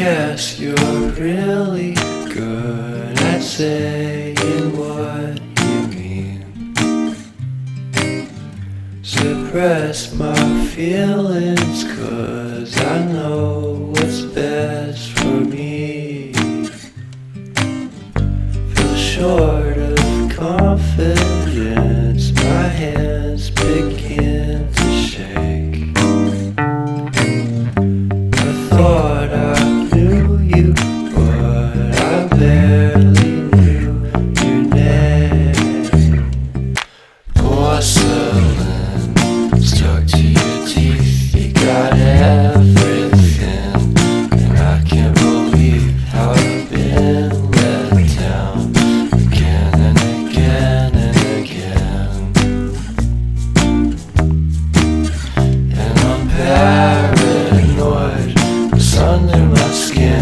guess you're really good at saying what you mean. Suppress my feelings 'cause I know what's best for me. Feel short of confidence, my hands begin to shake. I thought I knew you, but I barely knew your name. Porcelain stuck to your teeth, you got everything, and I can't believe how I've been let down again and again and again. And I'm paranoid, it's under my skin.